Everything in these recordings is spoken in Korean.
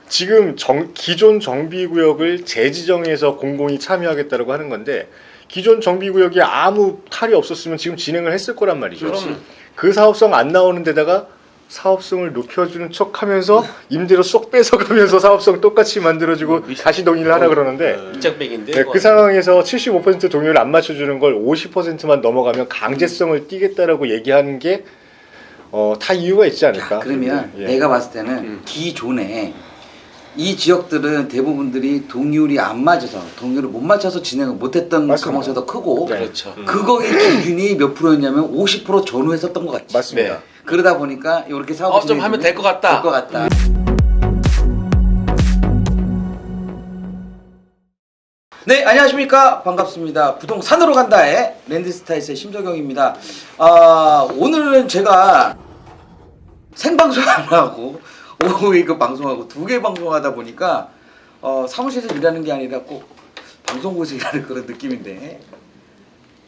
지금 기존 정비구역을 재지정해서 공공이 참여하겠다고 하는 건데 기존 정비구역이 아무 탈이 없었으면 지금 진행을 했을 거란 말이죠. 그렇지. 그 사업성 안 나오는 데다가 사업성을 높여주는 척하면서 임대료 쏙 뺏어가면서 사업성 똑같이 만들어주고 다시 동의를 하라 그러는데 밑장빼기인데 네, 그 상황에서 75% 동의를 안 맞춰주는 걸 50%만 넘어가면 강제성을 띠겠다라고 얘기하는 게 다 이유가 있지 않을까. 그러면 예. 내가 봤을 때는 기존에 이 지역들은 대부분들이 동의율이 안 맞아서 동의율을 못 맞춰서 진행을 못했던 맞습니다. 가능성이 더 크고 네. 그렇죠. 그거의 기준이 몇 프로였냐면 50% 전후했었던 것 같지. 맞습니다. 네. 그러다 보니까 이렇게 사업을 좀 하면 될 것 같다. 될것 같다. 네, 안녕하십니까. 반갑습니다. 부동산으로 간다의 랜드스타일스의 심석영입니다. 오늘은 제가 생방송 안 하고 오후에 그 방송하고 두 개 방송하다 보니까 사무실에서 일하는 게 아니라 꼭 방송국에서 일하는 그런 느낌인데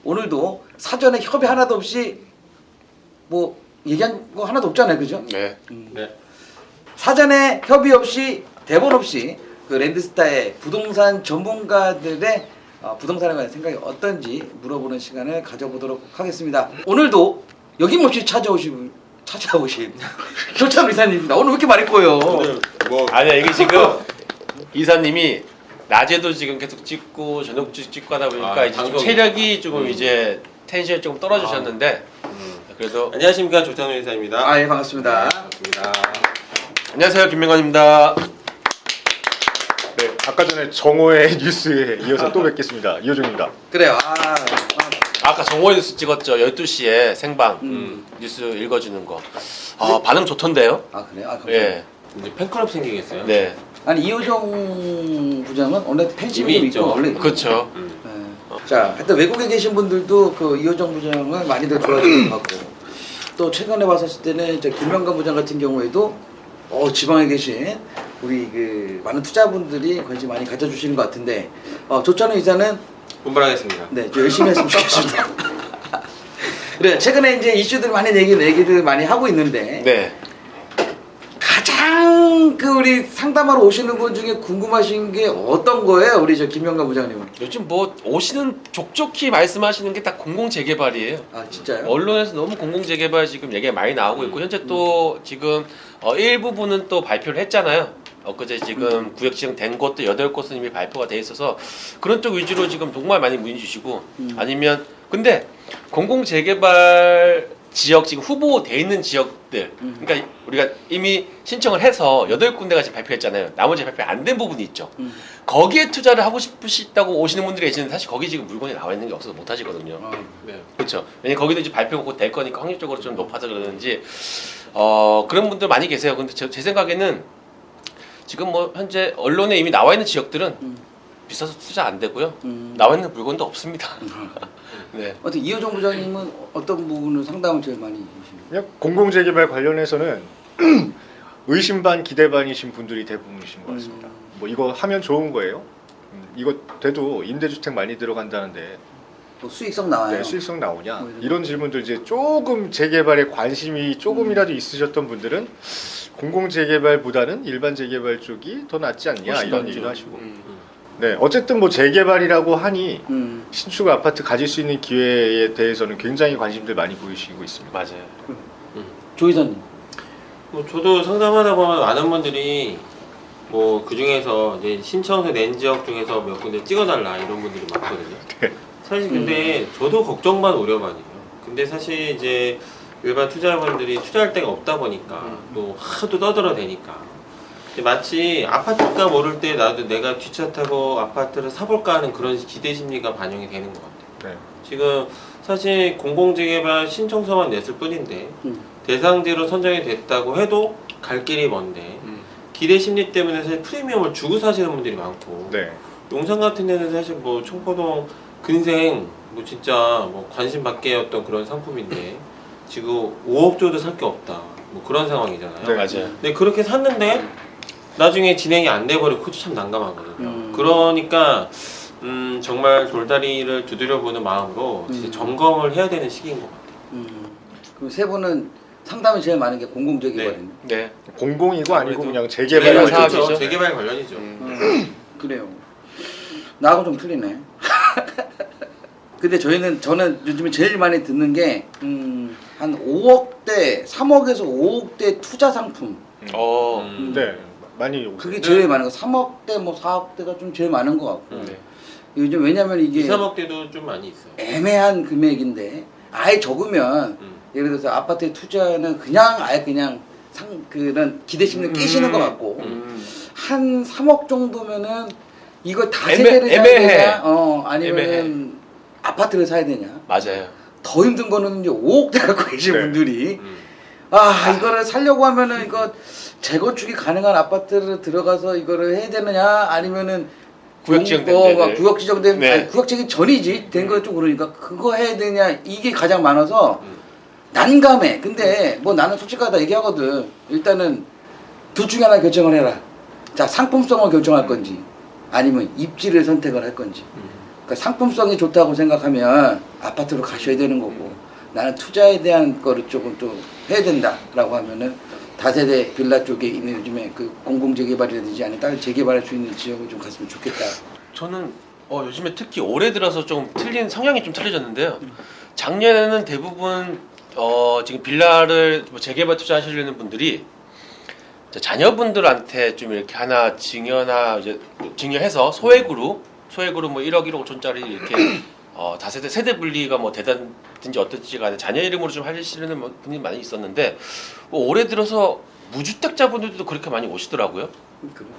오늘도 사전에 협의 하나도 없이 뭐 얘기한 거 하나도 없잖아요, 그죠? 네. 네. 사전에 협의 없이 대본 없이 그 랜드스타의 부동산 전문가들의 부동산에 관한 생각이 어떤지 물어보는 시간을 가져보도록 하겠습니다. 오늘도 여김없이 찾아오신 조찬 이사님입니다. 오늘 왜 이렇게 많이 꼬여? 뭐 아니야 이게 지금 이사님이 낮에도 지금 계속 찍고 저녁도 찍고 하다 보니까 이제 좀 방송이. 체력이 조금 이제 텐션이 조금 떨어지셨는데 그래도 안녕하십니까 조찬호 이사입니다. 예, 반갑습니다. 반갑습니다. 안녕하세요 김명건입니다. 네, 아까 전에 정오의 뉴스에 이어서 또 뵙겠습니다. 이호종입니다. 그래요. 아까 정오의 뉴스 찍었죠. 12시에 생방 음. 뉴스 읽어주는 거. 반응 좋던데요? 그래요? 감사합니다. 예. 이제 팬클럽 생기겠어요? 네. 아니 이호정 부장은 원래 팬심이 이미 좀 있죠. 있고 원래 그렇죠. 자, 하여튼 외국에 계신 분들도 그 이호정 부장을 많이들 좋아하시는 것 같고 또 최근에 봤었을 때는 이제 김명관 부장 같은 경우에도 지방에 계신 우리 그 많은 투자분들이 관심 많이 가져주시는 것 같은데 조찬호 이사는 분발하겠습니다. 네, 좀 열심히 했으면 좋겠습니다. 그래, 최근에 이제 이슈들 많이 얘기들 많이 하고 있는데 네. 가장 그 우리 상담하러 오시는 분 중에 궁금하신 게 어떤 거예요, 우리 저 김명관 부장님은? 요즘 뭐 오시는 족족히 말씀하시는 게 다 공공재개발이에요. 진짜요? 언론에서 너무 공공재개발 지금 얘기가 많이 나오고 있고 현재 또 지금 일부분은 또 발표를 했잖아요. 엊그제 지금 구역 지정된 곳도 8곳은 이미 발표가 돼 있어서 그런 쪽 위주로 지금 정말 많이 문의 주시고 아니면 근데 공공재개발 지역 지금 후보돼 있는 지역들 그러니까 우리가 이미 신청을 해서 8군데가 지금 발표했잖아요. 나머지 발표 안 된 부분이 있죠. 거기에 투자를 하고 싶으시다고 오시는 분들이 계시는데 사실 거기 지금 물건이 나와 있는 게 없어서 못 하시거든요. 네. 그렇죠. 왜냐면 거기도 이제 발표가 곧 될 거니까 확률적으로 좀 높아서 그러는지 그런 분들 많이 계세요. 근데 제 생각에는 지금 뭐 현재 언론에 이미 나와 있는 지역들은 비싸서 투자 안 되고요. 나와 있는 물건도 없습니다. 네. 어떻게 이호정 부장님은 어떤 부분을 상담을 제일 많이 해주시나요? 그냥 공공재개발 관련해서는 의심 반 기대 반이신 분들이 대부분이신 것 같습니다. 뭐 이거 하면 좋은 거예요. 이거 돼도 임대주택 많이 들어간다는데 뭐 수익성 나와요. 네, 수익성 나오냐 뭐 이런 질문들 이제 조금 재개발에 관심이 조금이라도 있으셨던 분들은 공공재개발보다는 일반 재개발 쪽이 더 낫지 않냐 훨씬 이런 낫죠. 얘기도 하시고 네 어쨌든 뭐 재개발이라고 하니 음. 신축 아파트 가질 수 있는 기회에 대해서는 굉장히 관심들 많이 보이시고 있습니다. 맞아요. 조 이사님. 뭐 저도 상담하다 보면 많은 분들이 뭐 그 중에서 이제 신청서 낸 지역 중에서 몇 군데 찍어달라 이런 분들이 많거든요. 네. 사실 근데 저도 걱정 반 우려 반이에요. 근데 사실 이제 일반 투자자분들이 투자할 데가 없다 보니까 또 하도 떠들어대니까 마치 아파트값 오를 때 나도 내가 뒷차 타고 아파트를 사볼까 하는 그런 기대 심리가 반영이 되는 것 같아요. 네. 지금 사실 공공재개발 신청서만 냈을 뿐인데 대상지로 선정이 됐다고 해도 갈 길이 먼데 기대 심리 때문에 사실 프리미엄을 주고 사시는 분들이 많고 네. 용산 같은 데는 사실 뭐 청포동 근생 뭐 진짜 뭐 관심 받게였던 그런 상품인데 지금 5억 줘도 살 게 없다 뭐 그런 상황이잖아요. 네. 맞아요. 근데 그렇게 샀는데 나중에 진행이 안 돼버리고 그것도 참 난감하거든요. 그러니까 정말 돌다리를 두드려보는 마음으로 진짜 점검을 해야 되는 시기인 것 같아요. 그럼 세 분은 상담이 제일 많은 게 공공재개발이네. 네. 공공이고 아니고 아무래도 그냥 재개발 재개발 사업이죠. 그렇죠. 재개발 관련이죠. 그래요. 나하고 좀 틀리네. 근데 저는 요즘에 제일 많이 듣는 게 한 5억대, 3억에서 5억대 투자 상품. 네, 많이 오세요. 그게 제일 많은 거. 3억대, 뭐 4억대가 좀 제일 많은 것 같고. 네. 요즘 왜냐면 이게 2, 3억대도 좀 많이 있어요. 애매한 금액인데 아예 적으면 예를 들어서 아파트에 투자는 그냥 아예 그냥 그런 기대심을 깨시는 것 같고 한 3억 정도면은 이걸 다 세대를 사야 애매해. 되냐 아니면은 애매해. 아파트를 사야 되냐. 맞아요. 더 힘든 거는 이제 5억대 갖고 계신 네. 분들이 아 이거를 살려고 하면은 이거 재건축이 가능한 아파트를 들어가서 이거를 해야 되느냐 아니면은 구역 지정된 데를. 구역 지정된 네. 아니, 구역 지정 전이지 된 거 좀 그러니까 그거 해야 되냐 이게 가장 많아서 난감해. 근데 뭐 나는 솔직하다 얘기하거든. 일단은 둘 중에 하나 결정을 해라. 자 상품성을 결정할 건지 아니면 입지를 선택을 할 건지. 그러니까 상품성이 좋다고 생각하면 아파트로 가셔야 되는 거고 나는 투자에 대한 거를 조금 또 해야 된다라고 하면은 다세대 빌라 쪽에 있는 요즘에 그 공공재개발이라든지 아니면 다른 재개발할 수 있는 지역을 좀 갔으면 좋겠다. 저는 요즘에 특히 올해 들어서 좀 틀린 성향이 좀 틀려졌는데요. 작년에는 대부분 지금 빌라를 뭐 재개발 투자하시려는 분들이 자녀분들한테 좀 이렇게 하나 증여해서 소액으로 뭐 1억 1억 5천짜리 이렇게 다세대 세대 분리가 뭐 되든지 어떤지 간에 자녀 이름으로 좀 하시려는 분이 많이 있었는데 올해 들어서 무주택자분들도 그렇게 많이 오시더라고요.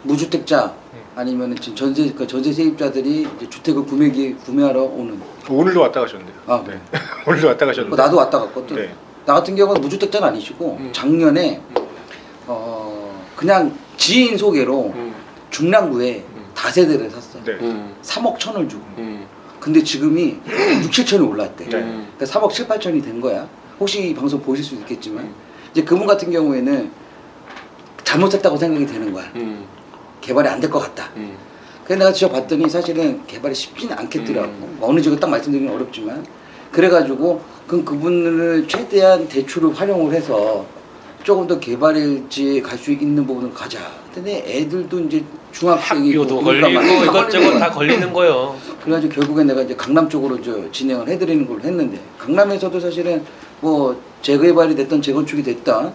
무주택자 아니면은 지금 전세 세입자들이 이제 주택을 구매하러 오는. 오늘도 왔다 가셨는데요. 아, 네. 오늘도 왔다 가셨는데. 나도 왔다 갔거든. 네. 나 같은 경우는 무주택자는 아니시고 작년에 그냥 지인 소개로 중랑구에 다세대를 샀어요. 네. 3억 1천을 주고. 근데 지금이 6, 7천이 올랐대. 네. 그러니까 3억 7, 8천이 된 거야. 혹시 이 방송 보실 수 있겠지만 이제 그분 같은 경우에는 잘못했다고 생각이 되는 거야. 개발이 안 될 것 같다. 그래서 내가 지어봤더니 사실은 개발이 쉽지는 않겠더라고. 어느 지역을 딱 말씀드리긴 어렵지만 그래가지고 그분을 최대한 대출을 활용을 해서 조금 더 개발일지에 갈 수 있는 부분을 가자. 근데 애들도 이제 중학생이고 학교도 걸리고 이것저것 다 걸리는 거요. 그래가지고 결국엔 내가 이제 강남 쪽으로 진행을 해드리는 걸 했는데 강남에서도 사실은 뭐 재개발이 됐던 재건축이 됐던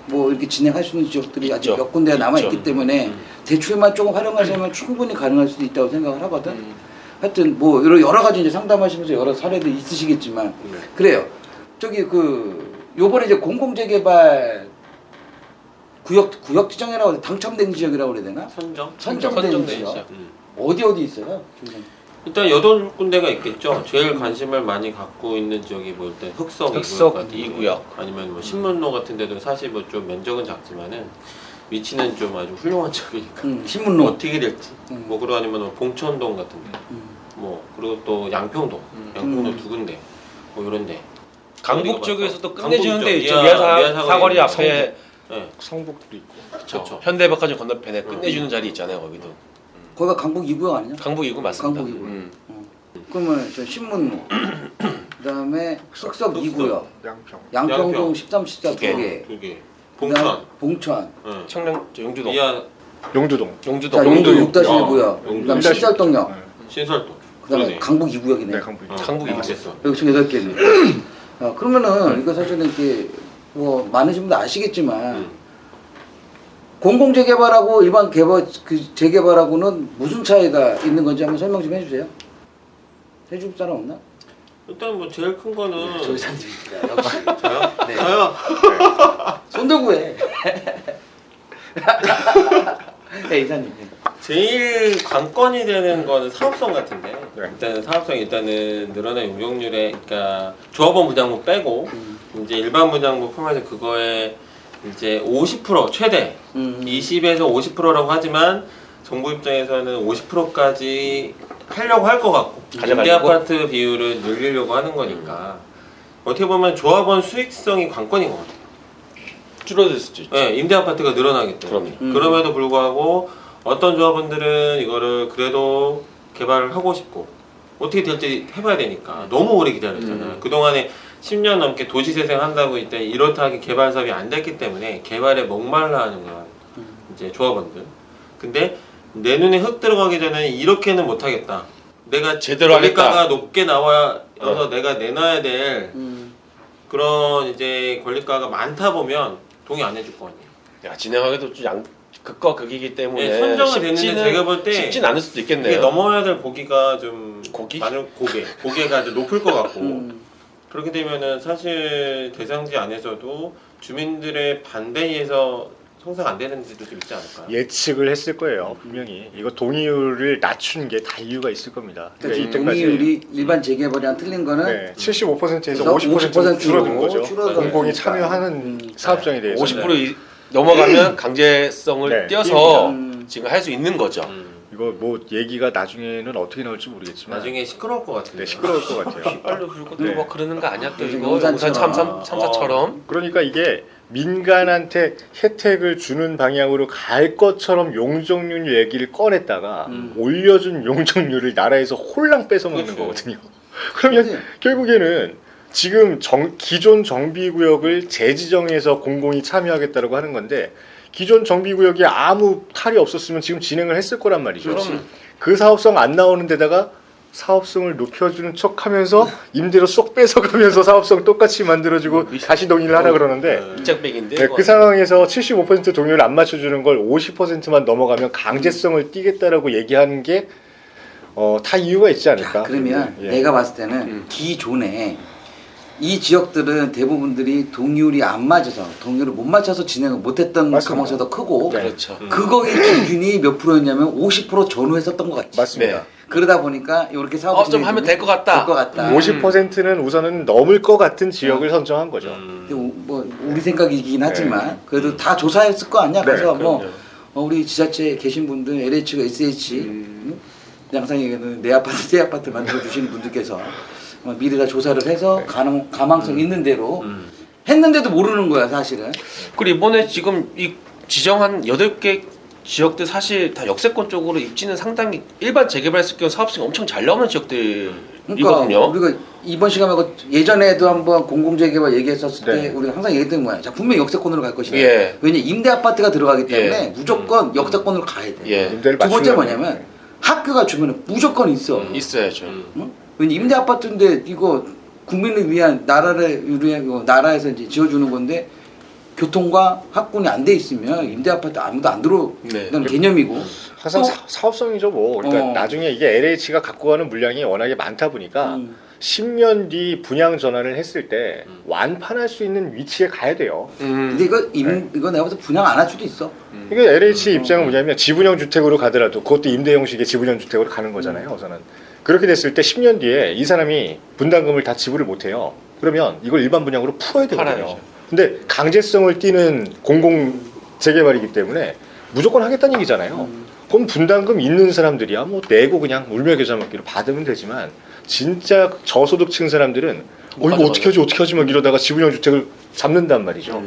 뭐 이렇게 진행할 수 있는 지역들이 아직 있죠. 몇 군데가 남아 있기 있죠. 때문에 대출만 조금 활용하시면 충분히 가능할 수도 있다고 생각을 하거든. 하여튼 뭐 여러 가지 이제 상담하시면서 여러 사례도 있으시겠지만 그래요. 요번에 이제 공공재개발 구역 지정이라고 당첨된 지역이라고 그래야 되나? 선정된 선정된 지역. 지역. 어디 있어요? 일단 8군데가 있겠죠. 제일 관심을 많이 갖고 있는 지역이 뭐 일단 흑석 2구역. 아니면 뭐 신문로 같은 데도 사실 뭐 좀 면적은 작지만은 위치는 좀 아주 훌륭한 지역이니까 신문로. 어떻게 될지 뭐 그리고 아니면 뭐 봉천동 같은 데 뭐 그리고 또 양평동 두 군데 뭐 이런 데 강북 어디가 쪽에서도 맞다? 끝내주는 데 강북 있죠. 쪽, 미아 사거리 앞에 네. 성북도 있고. 그렇죠. 현대백화점 건너편에 끝내주는 자리 있잖아요. 거기도 거기가 강북 2구역 아니냐? 강북 2구 맞습니다. 강북 2구역. 그러면 저 신문로. 그다음에 흑석 2구역. 양평. 양평동 13, 14 두 개. 2개. 두 개. 봉천. 봉천. 응. 청량 용주동. 이하 용두동. 자, 용주동. 용도 용도 6-1구역. 용도 그다음 6-1. 신설동역. 네. 신설동. 그다음에 그러네. 강북 2구역이네. 네, 강북. 강북 이구. 됐어. 여기 총 8개네. 그러면은 이거 사실은 이렇게 뭐 많으신 분들 아시겠지만 공공재개발하고 일반 개발 재개발하고는 무슨 차이가 있는 건지 한번 설명 좀 해주세요. 해줄 사람 없나? 일단 뭐 제일 큰 거는 저 이사님입니다. 역시. 저요? 네. 저요? 손 들고 해. 네, 이사님. 제일 관건이 되는 거는 사업성 같은데 네. 일단은 사업성이 일단은 늘어난 용적률에 그러니까 조합원 부장부 빼고 이제 일반 부장부 포함해서 그거에 이제 50% 최대 20에서 50%라고 하지만 정부 입장에서는 50%까지 하려고 할 것 같고 임대 아파트 비율을 늘리려고 하는 거니까 어떻게 보면 조합원 수익성이 관건인 것 같아요. 줄어들 수도 있죠. 네, 임대 아파트가 늘어나기 때문에. 그럼요. 그럼에도 불구하고 어떤 조합원들은 이거를 그래도 개발을 하고 싶고 어떻게 될지 해봐야 되니까 너무 오래 기다렸잖아요. 그동안에 10년 넘게 도시재생 한다고 이때 이렇다하게 개발 사업이 안 됐기 때문에 개발에 목말라하는 그런 이제 조합원들. 근데 내 눈에 흙 들어가기 전에 이렇게는 못하겠다. 내가 제대로 권리가가 하겠다. 높게 나와서 내가 내놔야 될 음. 그런 이제 권리가가 많다 보면 동의 안 해줄 거 아니에요. 야, 진행하기도 좀 극과 극이기 때문에 네, 선정은 됐는데 제가 볼 때 쉽진 않을 수도 있겠네요. 이게 넘어야 될 고기가 좀 고기? 많은 고개가 좀 높을 것 같고 그렇게 되면은 사실 대상지 안에서도 주민들의 반대에 의해서 성사가 안 되는 데도 좀 있지 않을까요? 예측을 했을 거예요. 분명히 이거 동의율을 낮춘 게 다 이유가 있을 겁니다. 그러니까 그러니까 동의율이 일반 재개발이랑 틀린 거는 네, 75%에서 그래서 50% 줄어든 50% 거죠. 줄어들었으니까. 공공이 참여하는 사업장에 대해서 50% 넘어가면 강제성을 네, 띄어서 띄웁니다. 지금 할 수 있는 거죠. 이거 뭐 얘기가 나중에는 어떻게 나올지 모르겠지만 나중에 시끄러울 것 같은데. 네, 시끄러울 것 같아요. 빨로 불고 네. 뭐 그러는 거 아니야 또 요즘 이거 용산 용산처럼. 참사처럼. 그러니까 이게 민간한테 혜택을 주는 방향으로 갈 것처럼 용적률 얘기를 꺼냈다가 올려준 용적률을 나라에서 홀랑 뺏어먹는 그렇죠. 거거든요. 그러면 네. 결국에는 지금 기존 정비구역을 재지정해서 공공이 참여하겠다고 하는 건데 기존 정비구역에 아무 탈이 없었으면 지금 진행을 했을 거란 말이죠. 그렇지. 그 사업성 안 나오는 데다가 사업성을 높여주는 척하면서 임대료 쏙 뺏어가면서 사업성 똑같이 만들어주고 다시 동의를 하라 그러는데 밑장빼기인데 네, 그 상황에서 75% 동의를 안 맞춰주는 걸 50%만 넘어가면 강제성을 띠겠다라고 얘기하는 게 다 이유가 있지 않을까. 그러면 예. 내가 봤을 때는 기존에 이 지역들은 대부분들이 동의율이 안 맞아서 동의율을 못 맞춰서 진행을 못했던 맞습니다. 가능성이 더 크고 네. 그렇죠. 그거의 기준이 몇 프로였냐면 50% 전후했었던 것 같지. 맞습니다. 네. 그러다 보니까 이렇게 사업 좀 하면 될 것 같다. 될것 같다. 50%는 우선은 넘을 것 같은 지역을 선정한 거죠. 근데 뭐 우리 생각이긴 하지만 그래도 다 조사했을 거 아니야. 네, 그래서 뭐 그럼요. 우리 지자체에 계신 분들 LH가 SH 양상 얘기는 내 아파트 새 아파트 만들어 주시는 분들께서 미리 다 조사를 해서 가망성 있는 대로 했는데도 모르는 거야 사실은. 그리고 이번에 지금 이 지정한 8개 지역들 사실 다 역세권 쪽으로 입지는 상당히 일반 재개발했을 경우 사업성이 엄청 잘 나오는 지역들이거든요. 그러니까 우리가 이번 시간 말고 예전에도 한번 공공재개발 얘기했었을 때 네. 우리가 항상 얘기했던 거야. 자 분명히 역세권으로 갈 것이다. 예. 왜냐 임대 아파트가 들어가기 때문에 예. 무조건 역세권으로 가야 돼. 예. 임대를 두 번째 맞추려면. 뭐냐면 학교가 주변에 무조건 있어. 있어야죠. 응? 왜냐 임대 아파트인데 이거 국민을 위한 나라를 위한 나라에서 이제 지어주는 건데 교통과 학군이 안 돼 있으면 임대 아파트 아무도 안 들어오는 네. 개념이고. 항상 또- 사업성이죠 뭐. 그러니까 나중에 이게 LH가 갖고 가는 물량이 워낙에 많다 보니까 10년 뒤 분양 전환을 했을 때 완판할 수 있는 위치에 가야 돼요. 근데 이거 이거 내가 봐서 분양 안 할 수도 있어. 이게 LH 입장은 뭐냐면 지분형 주택으로 가더라도 그것도 임대 형식의 지분형 주택으로 가는 거잖아요. 우선은 그렇게 됐을 때 10년 뒤에 이 사람이 분담금을 다 지불을 못 해요. 그러면 이걸 일반 분양으로 풀어야 되거든요. 팔아야죠. 근데 강제성을 띠는 공공 재개발이기 때문에 무조건 하겠다는 얘기잖아요. 그럼 분담금 있는 사람들이야 뭐 내고 그냥 울며 겨자 먹기로 받으면 되지만 진짜 저소득층 사람들은 이거 어떻게 하지 막 이러다가 지분형 주택을 잡는단 말이죠.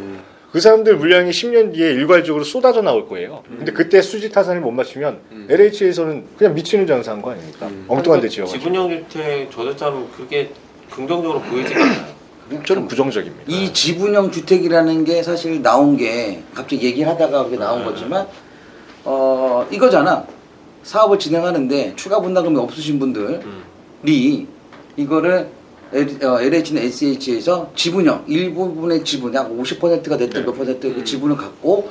그 사람들 물량이 10년 뒤에 일괄적으로 쏟아져 나올 거예요. 근데 그때 수지 타산을 못 맞추면 LH에서는 그냥 미치는 장사한 거 아닙니까? 엉뚱한 데 지어가지고. 지분형 주택 저도 참 그게 긍정적으로 보이지가 않아요. 저는 부정적입니다. 이 지분형 주택이라는 게 사실 나온 게 갑자기 얘기를 하다가 그게 나온 거지만 이거잖아. 사업을 진행하는데 추가 분담금이 없으신 분들이 이거를 LH는 SH에서 지분형 일부분의 지분 약 50%가 됐든 몇 퍼센트 그 지분을 갖고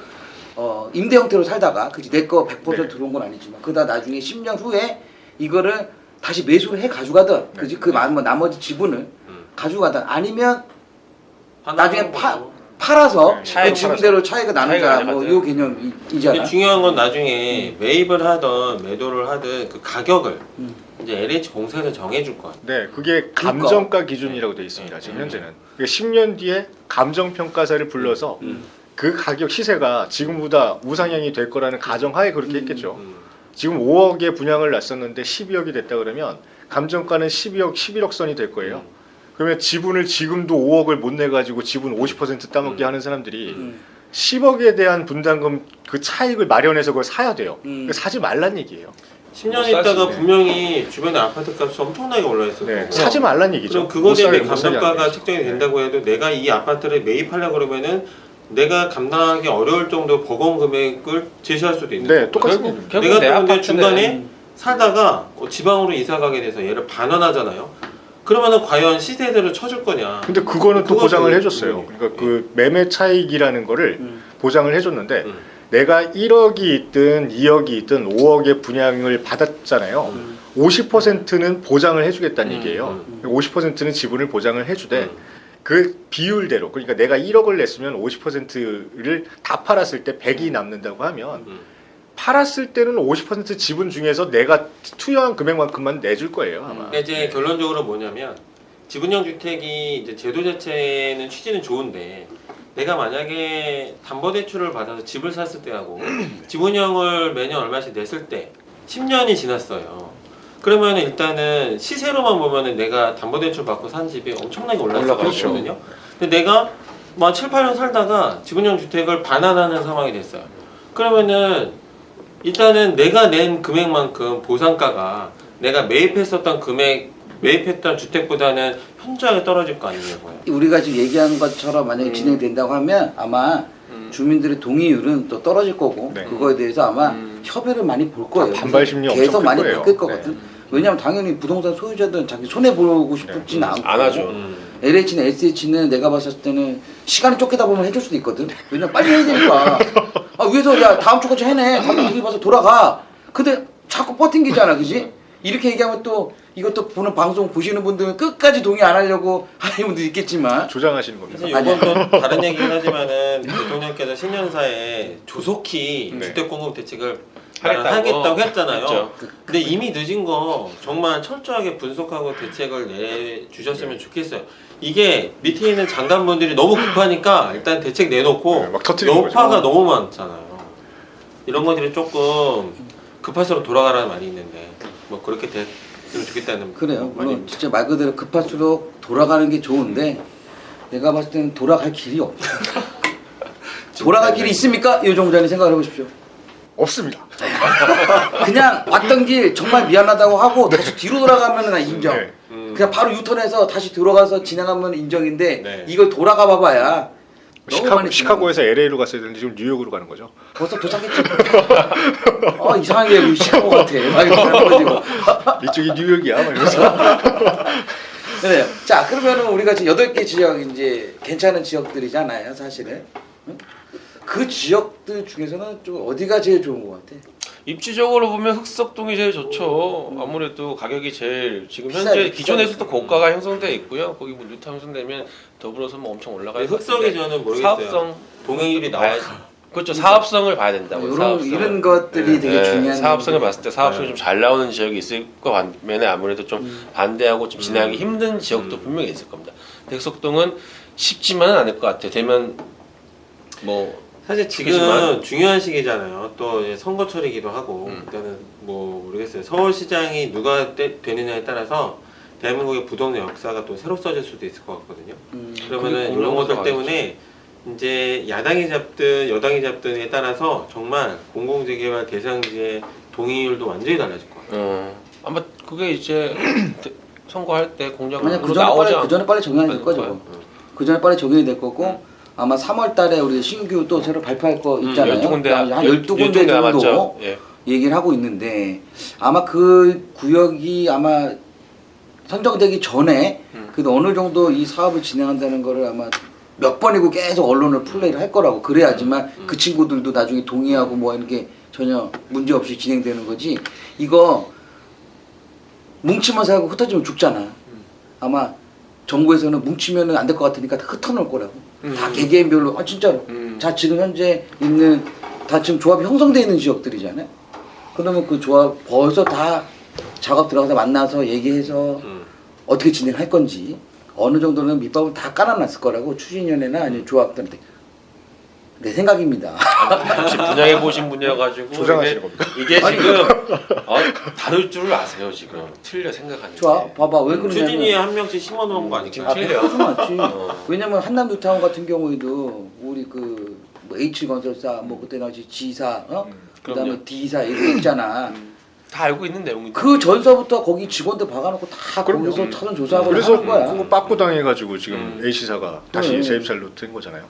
임대 형태로 살다가 그지 내 거 100% 들어온 건 아니지만 그러다 나중에 10년 후에 이거를 다시 매수를 해 가져가든 그지 그 나머지 지분을 가져가든 아니면 나중에 팔아서 차익 그 지분대로 차이가 나누자 차이가 뭐 나가죠. 이 개념이잖아. 근데 중요한 건 나중에 매입을 하든 매도를 하든 그 가격을 이제 LH 공사에서 정해줄 거야. 네, 그게 감정가 기준이라고 되어 있습니다. 지금 현재는. 그러니까 10년 뒤에 감정평가사를 불러서 그 가격 시세가 지금보다 우상향이 될 거라는 가정하에 그렇게 했겠죠. 지금 5억에 분양을 났었는데 12억이 됐다 그러면 감정가는 12억, 11억 선이 될 거예요. 그러면 지분을 지금도 5억을 못 내가지고 지분 50% 따먹게 하는 사람들이 10억에 대한 분담금 그 차익을 마련해서 그걸 사야 돼요. 그러니까 사지 말란 얘기예요. 10년 못 있다가 사시네. 분명히 주변에 아파트 값이 엄청나게 올라 있을 네, 거고. 사지 말란 얘기죠. 그럼 그거 대비 못 사게 감정가가 하는 책정이 얘기죠. 된다고 해도 내가 이 아파트를 매입하려고 그러면은 내가 감당하기 어려울 정도 버거운 금액을 제시할 수도 있는 네, 거고. 똑같습니다. 결국 내가 내 또 근데 아파트는 중간에 살다가 지방으로 이사 가게 돼서 얘를 반환하잖아요. 그러면은 과연 시세대로 쳐줄 거냐? 근데 그거는 또 그것도 보장을 해줬어요. 분명히. 그러니까 그 매매 차익이라는 거를 보장을 해줬는데 음. 내가 1억이 있든 2억이 있든 5억의 분양을 받았잖아요. 50%는 보장을 해주겠다는 얘기예요. 50%는 지분을 보장을 해주되 그 비율대로, 그러니까 내가 1억을 냈으면 50%를 다 팔았을 때 100이 남는다고 하면 팔았을 때는 50% 지분 중에서 내가 투여한 금액만큼만 내줄 거예요, 아마. 그러니까 이제 결론적으로 뭐냐면 지분형 주택이 이제 제도 자체는 취지는 좋은데 내가 만약에 담보대출을 받아서 집을 샀을 때하고 지분형을 매년 얼마씩 냈을 때 10년이 지났어요. 그러면 일단은 시세로만 보면은 내가 담보대출 받고 산 집이 엄청나게 올라가죠. 올랐거든요. 근데 내가 막 7, 8년 살다가 지분형 주택을 반환하는 상황이 됐어요. 그러면은 일단은 내가 낸 금액만큼 보상가가 내가 매입했었던 매입했던 주택보다는 현저하게 떨어질 거 아니냐고요. 우리가 지금 얘기한 것처럼 만약에 진행된다고 하면 아마 주민들의 동의율은 또 떨어질 거고 네. 그거에 대해서 아마 협의를 많이 볼 거예요. 반발 심리 엄청 계속 클 많이 거예요. 바뀔 거거든. 왜냐하면 당연히 부동산 소유자들은 자기 손해 보고 싶지는 않고 안 하죠. LH는 SH는 내가 봤을 때는 시간이 쫓기다 보면 해줄 수도 있거든. 왜냐면 빨리 해야 되니까. 아, 위에서 야 다음 주까지 해내. 가면 우리 봐서 돌아가. 근데 자꾸 버팅기잖아, 그지? 이렇게 얘기하면 또 이것도 보는 방송 보시는 분들은 끝까지 동의 안 하려고 하는 분도 있겠지만 조장하시는 겁니다. 사실 이건 또 다른 얘기긴 하지만은 대통령께서 신년사에 조속히 네. 주택공급 대책을 하겠다고 하겠다고 했잖아요. 했죠. 근데 이미 늦은 거 정말 철저하게 분석하고 대책을 내주셨으면 좋겠어요. 이게 밑에 있는 장관분들이 너무 급하니까 일단 대책 내놓고 네, 막 터뜨리는 여파가 거죠. 너무 많잖아요. 이런 것들이 조금 급할수록 돌아가라는 말이 있는데 뭐 그렇게 됐으면 좋겠다는 그래요. 물론 말입니다. 진짜 말 그대로 급할수록 돌아가는 게 좋은데 내가 봤을 때는 돌아갈 길이 없어. 돌아갈 길이 있습니까? 이 정도는 생각을 해보십시오. 없습니다. 그냥 왔던 길 정말 미안하다고 하고 다시 뒤로 돌아가면 난 인정. 네. 그냥 바로 유턴해서 다시 들어가서 진행하면 인정인데 네. 이걸 돌아가 봐봐야 너무 많이 시카고에서 LA로 갔어야 되는데 지금 뉴욕으로 가는 거죠. 벌써 도착했지. 이상하게 여기 시카고 같아. 막 이러고 지고. 이쪽이 뉴욕이야, 막 이러면서. 네. 자, 그러면은 우리가 지금 8개 지역 이제 괜찮은 지역들이잖아요, 사실은. 응? 그 지역들 중에서는 좀 어디가 제일 좋은 것 같아? 입지적으로 보면 흑석동이 제일 좋죠. 아무래도 가격이 제일 지금 비싸죠, 현재 비싸죠. 기존에서도 고가가 형성돼 있고요. 거기 뭐 뉴타 형성되면 더불어서 뭐 엄청 올라갈 것 흑석이 같은데 저는 모르겠어요. 사업성 동행률이 봐야 나와. 그렇죠. 사업성을 봐야 된다고. 이런 것들이 되게 중요한. 사업성을 봤을 때 사업성이 네. 좀 잘 나오는 지역이 있을 것 반면에 아무래도 좀 반대하고 좀 진행하기 힘든 지역도 분명히 있을 겁니다. 흑석동은 쉽지만은 않을 것 같아요. 되면 뭐 사실 지금 그렇지만- 중요한 시기잖아요. 또 이제 선거철이기도 하고 일단은 뭐 모르겠어요. 서울시장이 누가 되느냐에 따라서 대한민국의 부동산 역사가 또 새로 써질 수도 있을 것 같거든요. 그러면은 그게 이런 것들 공론화가 때문에 이제 야당이 잡든 여당이 잡든에 따라서 정말 공공재개발 대상지의 동의율도 완전히 달라질 것 같아요. 아마 그게 이제 선거할 때 공약으로 만약 그 나오지 전에 빨리 정해야 될 않을 거죠. 거예요. 그 전에 빨리 정해야 될 거고 아마 3월 달에 우리 신규 또 새로 발표할 거 있잖아요. 12군데 한 12군데 정도 남았죠. 예. 얘기를 하고 있는데 아마 그 구역이 아마 선정되기 전에 그래도 어느 정도 이 사업을 진행한다는 거를 아마 몇 번이고 계속 언론을 플레이를 할 거라고 그래야지만 그 친구들도 나중에 동의하고 뭐 이렇게 전혀 문제 없이 진행되는 거지. 이거 뭉치면 살고 흩어지면 죽잖아. 아마 정부에서는 뭉치면 안 될 것 같으니까 다 흩어놓을 거라고. 다 개개인별로. 진짜로. 자 지금 현재 있는 다 지금 조합이 형성되어 있는 지역들이잖아요. 그러면 그 조합 벌써 다 작업 들어가서 만나서 얘기해서 어떻게 진행할 건지 어느 정도는 밑밥을 다 깔아놨을 거라고 추진위원회나 아니면 조합들한테 내 생각입니다. 혹시 분양해 보신 분이어가지고 조장하시는 겁니까? 이게 지금 다룰 줄을 아세요 지금 틀려 생각하는 좋아, 게. 봐봐 왜 그러냐면 추진위에 한 명씩 심어놓은 거 지금 아닐까요? 틀려. 그거 맞지. 왜냐면 한남 뉴타운 같은 경우에도 우리 뭐 H건설사 뭐 그때 나지 G사 그다음에 그럼요. D사 이렇게 있잖아. 다 알고 있는 내용인데. 그 전서부터 거기 직원들 박아놓고 다 그럼요. 거기서 터전 조사하고 그래서 하는 거야. 그거 빠꾸 당해가지고 지금 H사가 다시 네. 재입찰로 된 거잖아요.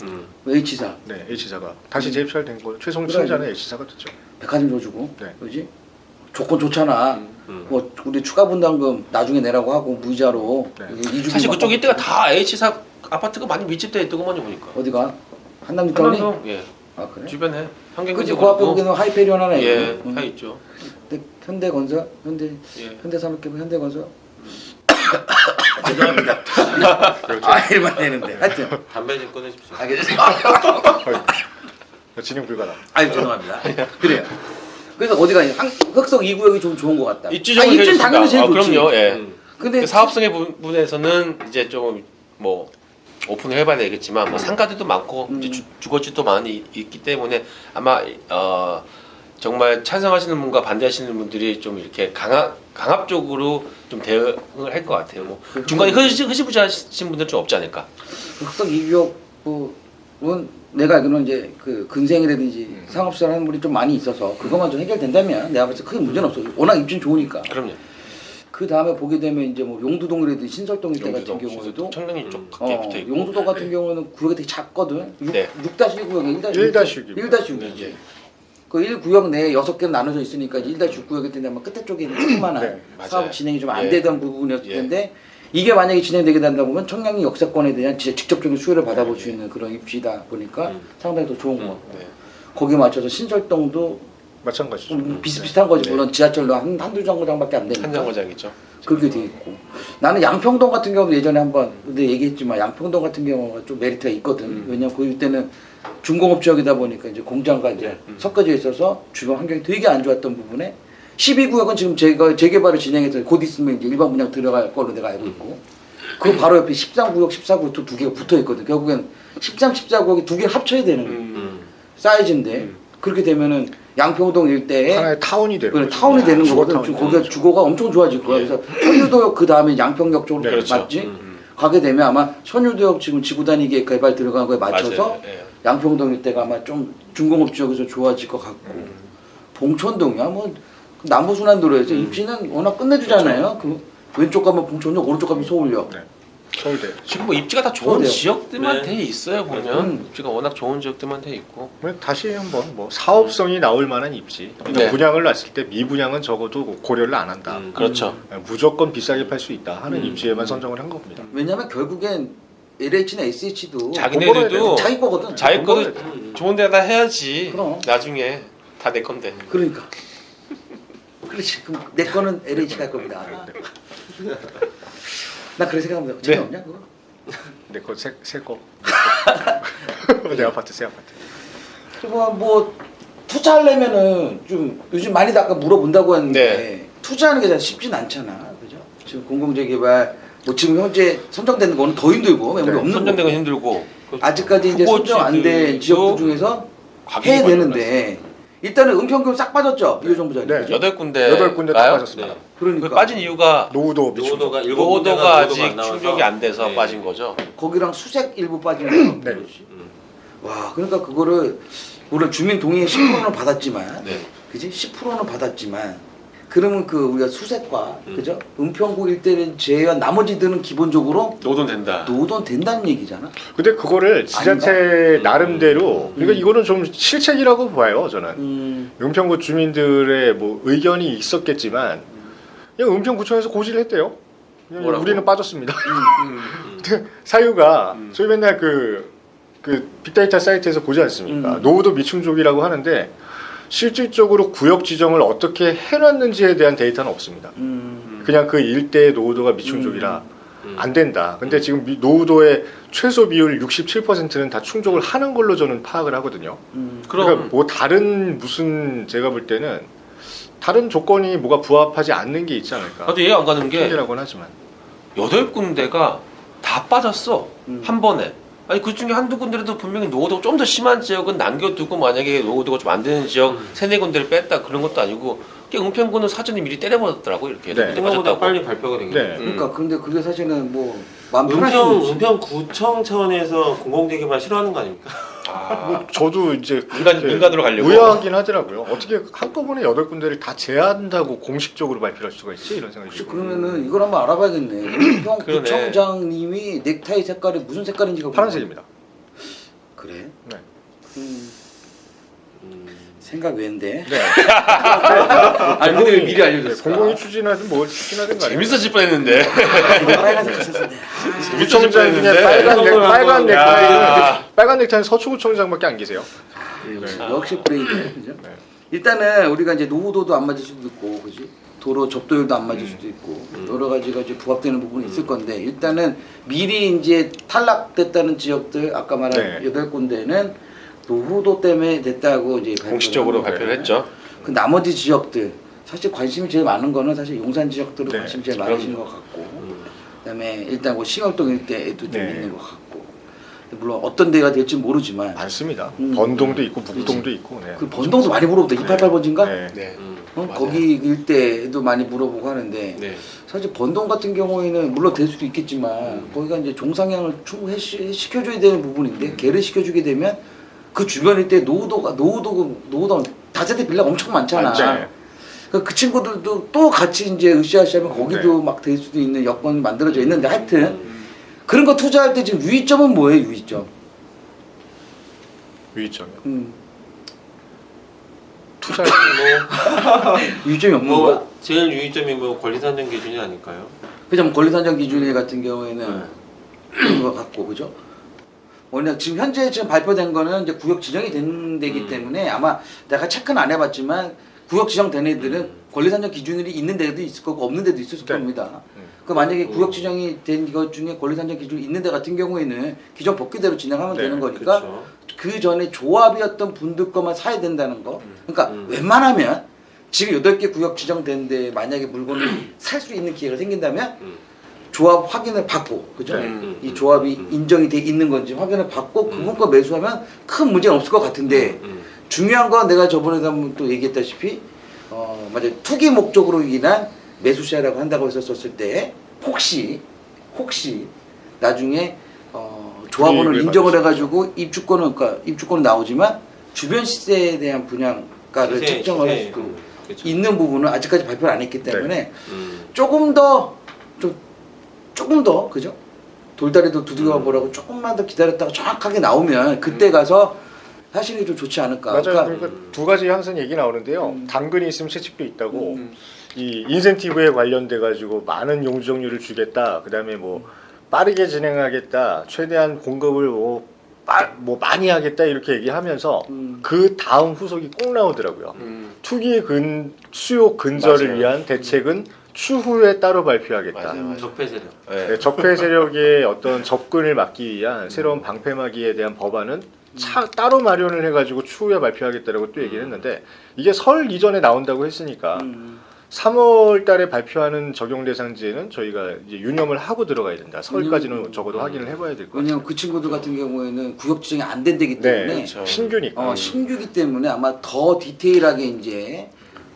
H사 네, H사가 다시 재입찰 된 거. 최종 그래. 승자는 H사가 됐죠. 백화점 줘주고, 네. 그지? 조건 좋잖아. 뭐 우리 추가 분담금 나중에 내라고 하고 무이자로. 네. 이주기 사실 막- 그쪽 이때가 다 H사 아파트가 많이 밀집돼 있더구만요 보니까. 어디가? 한남동이? 한남동 예 아 그래? 주변에 그지 환경기지 그 앞에 보기에는 하이페리온 하나 예, 있고. 다 있죠. 근데 현대건설, 예. 현대산업기업, 현대건설. 죄송합니다. 아 이러면 되는데. 하여튼. 담배 좀 끊으십시오. 알겠습니다. 진행 불가능. 아유 죄송합니다. 그래요. 그래서 어디가 흑석 2구역이 좀 좋은 것 같다. 입지적으로 입지는 당연히 제일 좋지. 그럼요. 예. 근데 그 사업성의 부분에서는 이제 좀 뭐 오픈을 해봐야 되겠지만 뭐 상가들도 많고 이제 주거지도 많이 있기 때문에 아마 정말 찬성하시는 분과 반대하시는 분들이 좀 이렇게 강압적으로 좀 대응을 할 것 같아요. 뭐 중간에 흐지부지하신 분들은 좀 없지 않을까. 흑석 2구역은 내가 알기로는 이제 그 근생이라든지 상업시설 하는 분이 좀 많이 있어서 그것만 좀 해결된다면 내가 봤을 때 크게 문제는 없어. 워낙 입지는 좋으니까. 그럼요. 그 다음에 보게 되면 이제 뭐 용두동이라든지 신설동 이때 같은 용두동, 경우에도 청량리 쪽 가까이 붙어 있고. 용두동 같은 경우는 구역이 되게 작거든. 6-1 네. 구역에 1-6 1-6이지. 그 1구역 내에 6개로 나눠져 있으니까 1-6 구역일 텐데 아마 끝에 쪽에 있는 조그만한 네, 맞아요. 사업 진행이 좀 안 예. 되던 부분이었을 예. 텐데 이게 만약에 진행되게 된다 보면 청량리 역세권에 대한 진짜 직접적인 수혜를 받아볼 수 있는 그런 입지다 보니까 상당히 더 좋은 것 같고 네. 거기에 맞춰서 신설동도 마찬가지죠. 비슷비슷한 거지. 네. 물론 지하철로 한두 정거장밖에 안 되니까 한 정거장이죠. 그렇게 돼 있고 나는 양평동 같은 경우도 예전에 한번 근데 얘기했지만 양평동 같은 경우가 좀 메리트가 있거든. 왜냐면 그 때는 중공업 지역이다 보니까 이제 공장과 이제 섞어져 있어서 주변 환경이 되게 안 좋았던 부분에 12구역은 지금 재개발을 진행해서 곧 있으면 이제 일반 분양 들어갈 걸로 내가 알고 있고 그 바로 옆에 13구역, 14구역 또 두 개가 붙어 있거든. 결국엔 13, 14구역이 두 개 합쳐야 되는 사이즈인데 그렇게 되면은 양평동 일대에 하나의 타운이 되는 그래, 거죠. 타운이 되는 주거 거거든. 타운이 거기가 되는 거죠. 주거가 엄청 좋아질 거야. 그래서 선유도역 그 다음에 양평역 쪽으로 네, 그렇죠. 맞지? 가게 되면 아마 선유도역 지금 지구단위계 개발 들어간 거에 맞춰서 맞아요. 예. 양평동 일대가 아마 좀 중공업 지역에서 좋아질 것 같고 봉천동이야 뭐 남부순환도로에서 입지는 워낙 끝내주잖아요. 그 왼쪽 가면 봉천역, 오른쪽 가면 서울역. 네. 서울대. 지금 뭐 입지가 다 좋은 서울대요. 지역들만 네. 돼 있어요 보면 입지가 워낙 좋은 지역들만 돼 있고 다시 한번 뭐 사업성이 나올 만한 입지. 그러니까 네. 분양을 놨을 때 미분양은 적어도 고려를 안 한다. 그렇죠. 무조건 비싸게 팔 수 있다 하는 입지에만 선정을 한 겁니다. 왜냐면 결국엔 LH나 SH도 자기네들도 자기 거거든. 자기 돈 거를 좋은 데다 해야지 그럼. 나중에 다 내 건데 그러니까. 그렇지. 그럼 내 거는 LH 갈 겁니다. 나 그렇게 생각합니다. 재미없냐 그거? 내거 새 거. 내 아파트 새 아파트. 그리고 뭐 투자하려면은 좀 요즘 많이들 아까 물어본다고 했는데 네. 투자하는 게 쉽진 않잖아, 그죠? 지금 공공재개발 뭐 지금 현재 선정된 거는 더 힘들고 매물이 네. 없는 선정된 건 거고. 힘들고 아직까지 이제 선정 안 된 지역들 중에서 가격이 해야 많이 되는데 일단은 은평구 싹 빠졌죠 이호정 부장님. 네. 그죠? 8군데 8군데 다 빠졌습니다. 그러니까 그 빠진 이유가 노후도 미충족. 노후도가 일곱 노도가 군데가 아직 노후가 안 나와서. 충족이 안 돼서 네. 빠진 거죠. 거기랑 수색 일부 빠진 거. 네. 와, 그러니까 그거를 물론 주민 동의 10%는 받았지만, 네. 그지? 10%는 받았지만, 그러면 그 우리가 수색과 그죠? 은평구 일대를 제외한 나머지들은 기본적으로 노돈 된다. 노돈 된다는 얘기잖아. 근데 그거를 지자체 나름대로 그러니까 이거는 좀 실책이라고 봐요 저는. 은평구 주민들의 뭐 의견이 있었겠지만 그냥 은평구청에서 고지를 했대요. 그냥 뭐라고? 우리는 빠졌습니다. 사유가 저희 맨날 그 빅데이터 사이트에서 보지 않습니까? 노후도 미충족이라고 하는데 실질적으로 구역 지정을 어떻게 해놨는지에 대한 데이터는 없습니다. 그냥 그 일대의 노후도가 미충족이라 안 된다. 근데 지금 노후도의 최소 비율 67%는 다 충족을 하는 걸로 저는 파악을 하거든요. 그러니까 그럼 뭐 다른 무슨 제가 볼 때는 다른 조건이 뭐가 부합하지 않는 게 있지 않을까. 나도 이해 안 가는 게 핑계라고는 하지만 8군데가 다 빠졌어. 한 번에. 아니 그 중에 한두 군데라도 분명히 노후도가 좀 더 심한 지역은 남겨두고 만약에 노후도가 좀 안 되는 지역 세네 군데를 뺐다 그런 것도 아니고 그냥 은평구는 사전에 미리 때려버렸더라고 이렇게. 네. 생각보다 빨리 발표가 된 거예요. 네. 그러니까 근데 그게 사실은 뭐 마음 편할 수는 없지. 은평구청 차원에서 공공재개발 싫어하는 거 아닙니까? 뭐 저도 이제 민간으로 가려고. 의아하긴 하더라고요. 어떻게 한꺼번에 8군데를 다 제한한다고 공식적으로 발표할 수가 있지? 이런 생각이 혹시 들어요. 그러면은 이걸 한번 알아봐야겠네. 형 그러네. 부청장님이 넥타이 색깔이 무슨 색깔인지가 파란색입니다. 그래? 네. 생각 외인데. 네. 아니 근데 왜 미리 알려줬어? 공공이 추진하든 뭘 추진하든 간에 재밌어질 뻔했는데. 빨간색 있었는데. 구청장 중에 빨간 넥타이는 서초구청장밖에 안 계세요. 역시 브레이드. 그죠? 네. 일단은 우리가 이제 노후도도 안 맞을 수도 있고, 그지? 도로 접도율도 안 맞을 수도 있고 여러 가지가 이제 부합되는 부분이 있을 건데 일단은 미리 이제 탈락됐다는 지역들 아까 말한 네. 8군데는 노후도 때문에 됐다고 이제 공식적으로 발표를 했죠. 그 나머지 지역들 사실 관심이 제일 많은 거는 사실 용산 지역들은 네. 관심이 제일 많으신 것 같고 그다음에 일단 뭐 싱월동 일대에도 좀 네. 있는 것 같고 물론 어떤 데가 될지 모르지만 많습니다. 번동도 있고 묵동도 있고. 네. 그 번동도 많이 물어보다 288번지인가? 네. 네. 어? 거기 일대에도 많이 물어보고 하는데 네. 사실 번동 같은 경우에는 물론 될 수도 있겠지만 거기가 이제 종상향을 충분히 시켜줘야 되는 부분인데 걔를 시켜주게 되면 그 주변 일대 노후도 다세대 빌라가 엄청 많잖아. 네. 그 친구들도 또 같이 이제 으쌰으쌰하면 거기도 막 될 수도 있는 여건이 만들어져 있는데 하여튼 그런 거 투자할 때 지금 유의점은 뭐예요? 유의점. 유의점이요. 투자 유의점이 없는 거야? 뭐 제일 유의점이 뭐 권리산정 기준이 아닐까요? 그죠? 권리산정 기준일 같은 경우에는 그런 것 같고 그죠? 워낙 지금 현재 지금 발표된 거는 이제 구역 지정이 된 데기 때문에 아마 내가 체크는 안 해봤지만 구역 지정된 애들은 권리산정 기준이 있는 데도 있을 거고 없는 데도 있을 네. 겁니다. 그 만약에 구역 지정이 된 것 중에 권리산정 기준이 있는 데 같은 경우에는 기존 법규대로 진행하면 네, 되는 거니까 그렇죠. 그 전에 조합이었던 분들 것만 사야 된다는 거. 그러니까 웬만하면 지금 8개 구역 지정된데 만약에 물건을 살 수 있는 기회가 생긴다면 조합 확인을 받고 그죠? 네. 이 조합이 인정이 돼 있는 건지 확인을 받고 그분 거 매수하면 큰 문제는 없을 것 같은데 중요한 건 내가 저번에도 한번 또 얘기했다시피 맞아요. 투기 목적으로 인한 매수 시야라고 한다고 했었을 때 혹시 나중에 조합원을 이익을 인정을 받을 해가지고 입주권은 나오지만 주변 시세에 대한 분양가를 시세, 책정을 할 시세. 수도 그렇죠. 있는 부분은 아직까지 발표를 안 했기 때문에 네. 조금 더 그죠? 돌다리도 두드겨 보라고 조금만 더 기다렸다가 정확하게 나오면 그때 가서 하시는 게 좀 좋지 않을까. 맞아요. 그러니까 그러니까 두 가지 항상 얘기 나오는데요. 당근이 있으면 채찍도 있다고. 이 인센티브에 관련돼 가지고 많은 용적률을 주겠다. 그다음에 뭐 빠르게 진행하겠다. 최대한 공급을 뭐 많이 하겠다 이렇게 얘기하면서 그 다음 후속이 꼭 나오더라고요. 투기 수요 근절을 맞아요. 위한 대책은 추후에 따로 발표하겠다. 맞아요. 적폐 세력. 네. 네, 적폐 세력의 어떤 접근을 막기 위한 새로운 방패막이에 대한 법안은 따로 마련을 해가지고 추후에 발표하겠다라고 또 얘기를 했는데 이게 설 이전에 나온다고 했으니까 3월 달에 발표하는 적용 대상지에는 저희가 이제 유념을 하고 들어가야 된다. 설까지는 적어도 확인을 해봐야 될 것 같아요. 왜냐면 그 친구들 같은 경우에는 구역 지정이 안 된 데기 네, 때문에 그렇죠. 신규니까. 신규기 때문에 아마 더 디테일하게 이제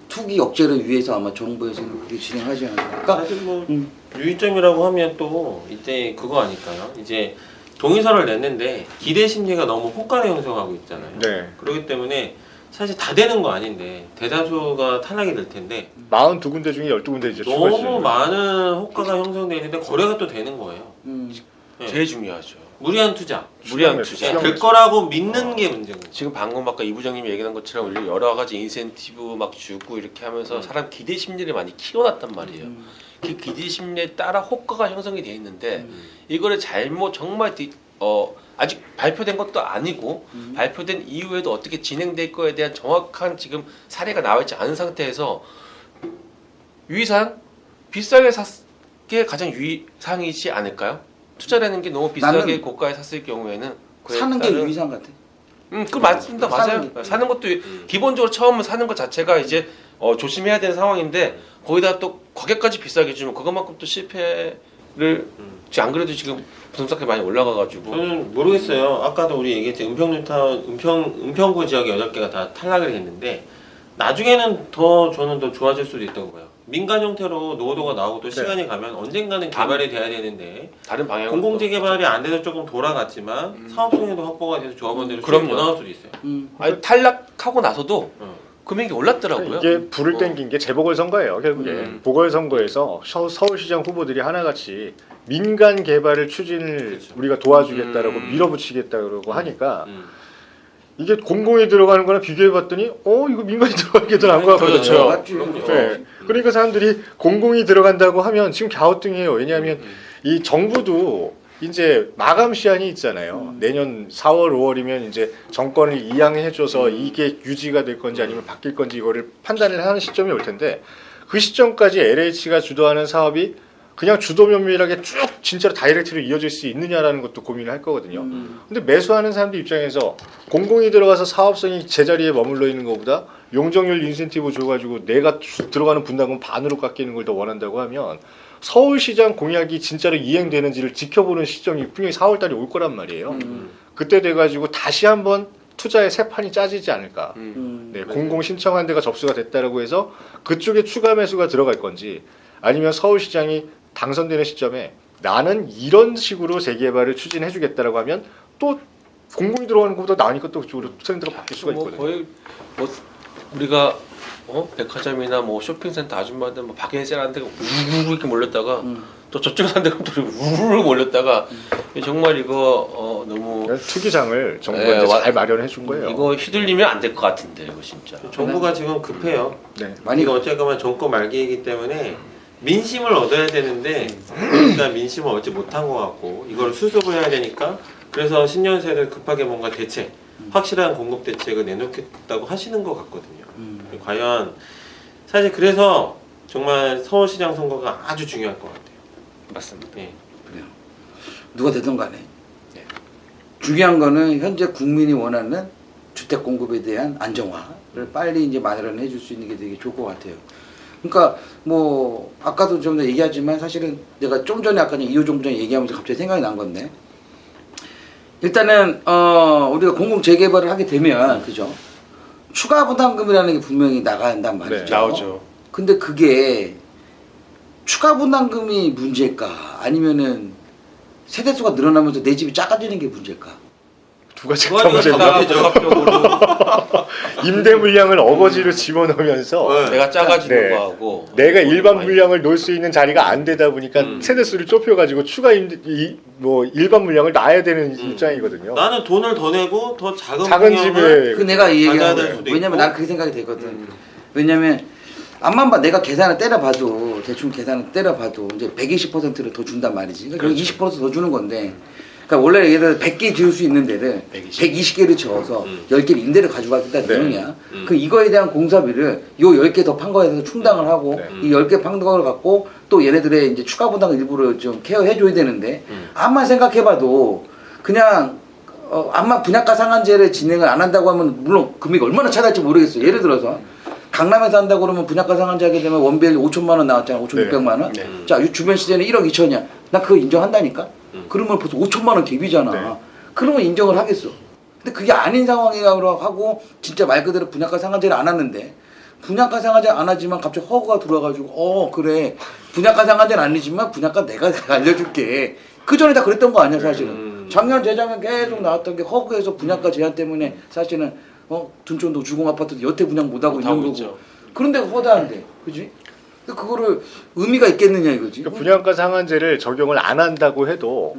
투기 억제를 위해서 아마 정부에서는 그렇게 진행하지 않을까. 사실 뭐 유의점이라고 하면 또 이때 그거 아닐까요? 이제 동의서를 냈는데 기대 심리가 너무 호가를 형성하고 있잖아요. 네. 그렇기 때문에 사실 다 되는 거 아닌데 대다수가 탈락이 될 텐데 42군데 중에 12군데 이제 너무 추가지죠. 많은 호가가 형성되어 있는데 거래가 또 되는 거예요. 네. 제일 중요하죠. 무리한 투자. 무리한 매수, 투자. 시장 될 거라고 믿는 게 문제인 거죠. 지금 방금 아까 이 부장님이 얘기한 것처럼 여러 가지 인센티브 막 주고 이렇게 하면서 사람 기대 심리를 많이 키워놨단 말이에요. 그 기대 심리에 따라 호가가 형성이 돼 있는데 이거를 잘못 정말 아직 발표된 것도 아니고 발표된 이후에도 어떻게 진행될 거에 대한 정확한 지금 사례가 나와 있지 않은 상태에서 유의사항 비싸게 샀게 가장 유의사항이지 않을까요? 투자라는 게 너무 비싸게 나는 고가에 샀을 경우에는 그에 사는 게 따른 유의사항 같아. 그 맞습니다. 맞아요. 사는 것도 기본적으로 처음은 사는 것 자체가 이제 조심해야 되는 상황인데 거기다 또 가격까지 비싸게 주면 그것만큼 또 실패를 안 그래도 지금 부동산가격이 많이 올라가가지고 저는 모르겠어요. 아까도 우리 얘기했지 은평구 지역이 8개가 다 탈락을 했는데 나중에는 더 저는 더 좋아질 수도 있다고 봐요. 민간 형태로 노후도가 나오고 또 네. 시간이 가면 언젠가는 개발이 돼야 되는데 다른 방향으로 공공재개발이 안 돼서 조금 돌아갔지만 사업성에도 확보가 돼서 조합원들이 수익이 더 그럼요. 나올 수도 있어요. 아니, 탈락하고 나서도 어. 금액이 올랐더라고요. 이게 불을 땡긴 게 재보궐선거예요. 결국에 보궐선거에서 서울시장 후보들이 하나같이 민간 개발을 추진을 그렇죠. 우리가 도와주겠다라고 밀어붙이겠다고 하니까 음. 이게 공공이 들어가는 거랑 비교해봤더니 이거 민간이 들어가는 게 더 나은 것 같거든요. 그렇죠. 맞지. 그럼요. 네. 그러니까 사람들이 공공이 들어간다고 하면 지금 갸우뚱해요. 왜냐하면 이 정부도 이제 마감 시한이 있잖아요. 내년 4월, 5월이면 이제 정권을 이양해줘서 이게 유지가 될 건지 아니면 바뀔 건지 이거를 판단을 하는 시점이 올 텐데 그 시점까지 LH가 주도하는 사업이 그냥 주도 면밀하게 쭉 진짜로 다이렉트로 이어질 수 있느냐라는 것도 고민을 할 거거든요. 근데 매수하는 사람들 입장에서 공공이 들어가서 사업성이 제자리에 머물러 있는 것보다 용적률 인센티브 줘가지고 내가 들어가는 분담금 반으로 깎이는 걸 더 원한다고 하면 서울시장 공약이 진짜로 이행되는지를 지켜보는 시점이 분명히 4월달에 올 거란 말이에요. 그때 돼가지고 다시 한번 투자의 새 판이 짜지지 않을까. 네, 공공 신청한 데가 접수가 됐다라고 해서 그쪽에 추가 매수가 들어갈 건지 아니면 서울시장이 당선되는 시점에 나는 이런 식으로 재개발을 추진해주겠다라고 하면 또 공공이 들어가는 것보다 나으니까 또 그쪽으로 트렌드가 바뀔 수가 뭐 있거든요. 거의 뭐 우리가 백화점이나 뭐 쇼핑센터 아줌마들 뭐 밖에 세라는 데가 우르르 이렇게 몰렸다가 또 저쪽에 사는 데가 또 우르르 몰렸다가 정말 이거 너무 투기장을 정부가 네, 이제 잘 마련해 준 거예요. 이거 휘둘리면 안 될 것 같은데 이거 진짜. 정부가 지금 급해요. 네. 많이 이거 어쨌거나 정권 말기이기 때문에 민심을 얻어야 되는데 일단 민심을 얻지 못한 것 같고 이걸 수습을 해야 되니까 그래서 신년세를 급하게 뭔가 대책, 확실한 공급 대책을 내놓겠다고 하시는 것 같거든요. 과연 사실 그래서 정말 서울시장 선거가 아주 중요할 것 같아요. 맞습니다. 예. 그래요. 누가 되든 간에 중요한 거는 현재 국민이 원하는 주택 공급에 대한 안정화를 빨리 이제 마련해 줄 수 있는 게 되게 좋을 것 같아요. 그러니까 뭐 아까도 좀 더 얘기하지만 사실은 내가 좀 전에 아까 이호종 전에 얘기하면서 갑자기 생각이 난 건데 일단은 우리가 공공 재개발을 하게 되면 그죠? 추가 부담금이라는 게 분명히 나가야 한단 말이죠. 네, 나오죠. 근데 그게 추가 부담금이 문제일까? 아니면은 세대수가 늘어나면서 내 집이 작아지는 게 문제일까? 두 가지 두 가지가 다 종합적으로 임대 물량을 어거지로 집어넣으면서 내가 작아지는 네. 거하고 내가 일반 물량을 놓을 수 있는 자리가 안 되다 보니까 세대 수를 좁혀가지고 추가 일반 물량을 놔야 되는 입장이거든요. 나는 돈을 더 내고 더 작은 작은 분양을 집에 그 내가 이 가져야 얘기하는 될 거예요. 수도 왜냐면 있고. 난 그게 생각이 되거든. 왜냐면 암만 봐 내가 계산을 때려봐도 대충 계산을 때려봐도 이제 120%를 더 준단 말이지. 그러니까 20%더 주는 건데. 그러니까 원래 예를 들어 100개 지을 수 있는 데를 120개를 지어서 10개를 임대를 가져가겠다는 네. 내용이야. 그 이거에 대한 공사비를 요 10개 더 판 거에 대해서 충당을 하고 네. 이 10개 판 거를 갖고 또 얘네들의 이제 추가 부담 일부를 좀 케어해 줘야 되는데 암만 생각해봐도 그냥 암만 분양가 상한제를 진행을 안 한다고 하면 물론 금액이 얼마나 차이날지 모르겠어요. 예를 들어서 강남에서 한다고 그러면 분양가 상한제 하게 되면 원벨 5천만 원 나왔잖아. 5,600만 원. 네. 자, 주변 시세는 1억 2천이야. 나 그거 인정한다니까. 그러면 벌써 5천만 원 갭이잖아. 네. 그러면 인정을 하겠어. 근데 그게 아닌 상황이라고 하고 진짜 말 그대로 분양가 상한제를 안 하는데 분양가 상한제 안 하지만 갑자기 허가가 들어와가지고 그래 분양가 상한제는 아니지만 분양가 내가 알려줄게. 그 전에 다 그랬던 거 아니야 사실은. 작년 재작년 계속 나왔던 게 허그에서 분양가 제한 때문에 사실은 둔촌도 주공 아파트도 여태 분양 못 하고 있는 거고. 있죠. 그런데 허다한데, 그지? 근데 그거를 의미가 있겠느냐 이거지. 그러니까 분양가 상한제를 적용을 안 한다고 해도